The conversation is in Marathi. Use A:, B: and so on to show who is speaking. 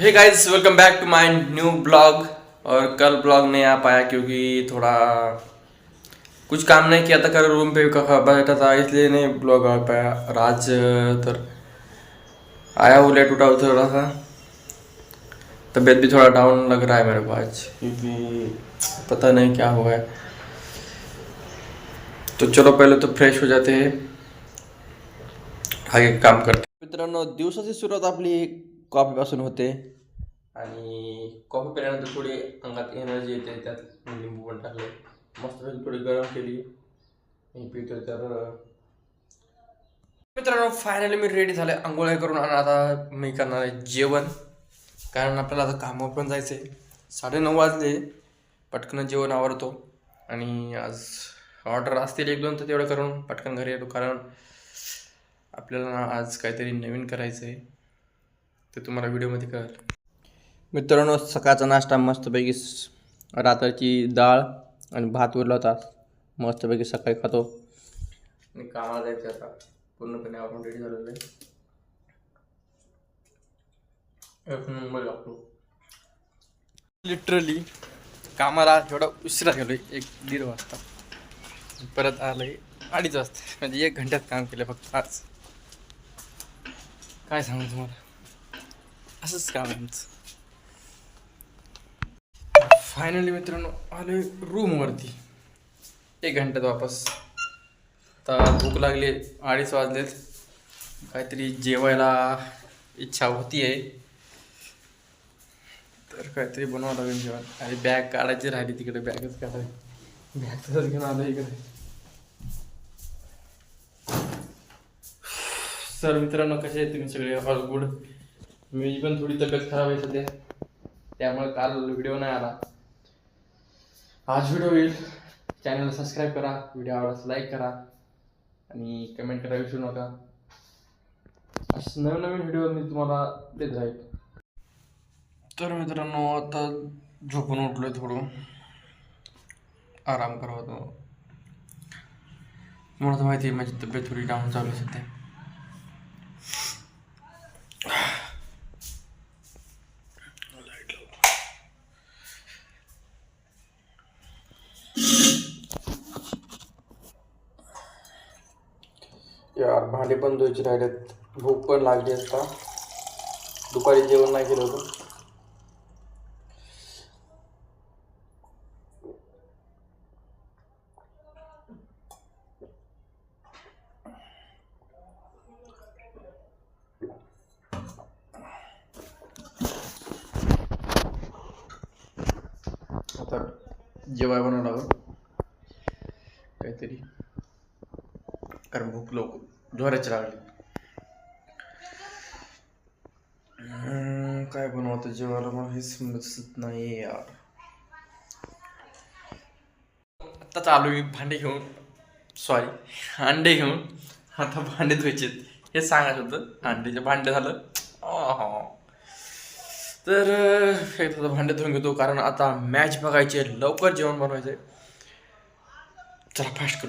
A: हे guys, welcome back to my new blog. और कल ब्लॉग नहीं आ पाया क्योंकि थोड़ा कुछ काम नहीं किया था, कल रूम पे बैठा था, इसलिए नहीं ब्लॉग आ पाया। और आज तर आया हूँ लेट उठा थोड़ा सा, तबीयत भी थोड़ा डाउन लग रहा है मेरे को आज, क्योंकि पता नहीं क्या हुआ है। तो चलो पहले तो फ्रेश हो जाते हैं, आगे काम करते हैं। मित्रांनो, दिवसाची सुरुवात आपली कॉफीपासून होते आणि कॉफी पिल्यानंतर थोडी अंगात एनर्जी येते, त्यात लिंबू पण टाकले, मस्तपैकी थोडी गरम केली मी पितो तर। मित्रांनो, फायनली मी रेडी झाले आंघोळ करून, आणि आता मी करणार आहे जेवण, कारण आपल्याला आता कामावर पण जायचं आहे। 9:30 वाजले, पटकन जेवण आवरतो आणि आज ऑर्डर असतील 1-2 तर तेवढं करून पटकन घरी येतो, कारण आपल्याला ना आज काहीतरी नवीन करायचं आहे, ते तुम्हाला व्हिडिओमध्ये कळेल। मित्रांनो, सकाळचा नाश्ता मस्तपैकी रात्रीची डाळ आणि भात उरला होता, मस्तपैकी सकाळी खातो आणि कामाला जायचं आता। पूर्णपणे आपण रेडी झालेलो आहे, एक नंबर लागतो लिटरली। कामाला थोडा उशिरा गेलोय, 1-1:30 वाजता, परत आलोय 2:30 वाजता, म्हणजे 1 घंट्यात काम केलं फक्त आज। काय सांगू तुम्हाला, असंच काम आहे आमचं। फायनली मित्रांनो आलोय रूमवरती, 1 घंट्यात वापस। आता भूक लागली, 2:30 वाजलेत, काहीतरी जेवायला इच्छा होती आहे, तर काहीतरी बनवावं लागेल जेवण। आणि बॅग काढायची राहिली, तिकडे बॅगच काढायची, बॅग तसंच घेऊन आलो इकडे। सर मित्रांनो, कसे आहेत तुम्ही सगळे? All good. मी पण थोडी तब्येत खराब आहे सध्या, त्यामुळे काल व्हिडिओ नाही आला, आज व्हिडिओ येईल। चॅनलला सबस्क्राईब करा, व्हिडिओ आवडल्यास लाईक करा आणि कमेंट करा विसरू नका। असं नवीन नवीन व्हिडिओ मी तुम्हाला देत राहील। तर मित्रांनो, आता झोपून उठलोय, थोडं आराम करावा होतो। मला तर माहिती आहे माझी तब्येत थोडी डाऊन चालू आहे सध्या। यार, भांडे पण धुवायचे राहिलेत, भूक पण लागली असता, दुपारी जेवण नाही केलं होतं। आता जेवाय बनावं लागलं काहीतरी, कारण भूक लवकर जोराची लागली। काय बनवतं जेवायला मला हेच समजत नाही यार। आता चालू मी भांडे घेऊन, सॉरी अंडे घेऊन, आता भांडे धुवायचे हे सांगायचं होतं। अंड्याचे भांडे झालं, तर एकदा भांडे धुवून घेतो, कारण आता मॅच बघायची, लवकर जेवण बनवायचंय। चला फास्ट करू।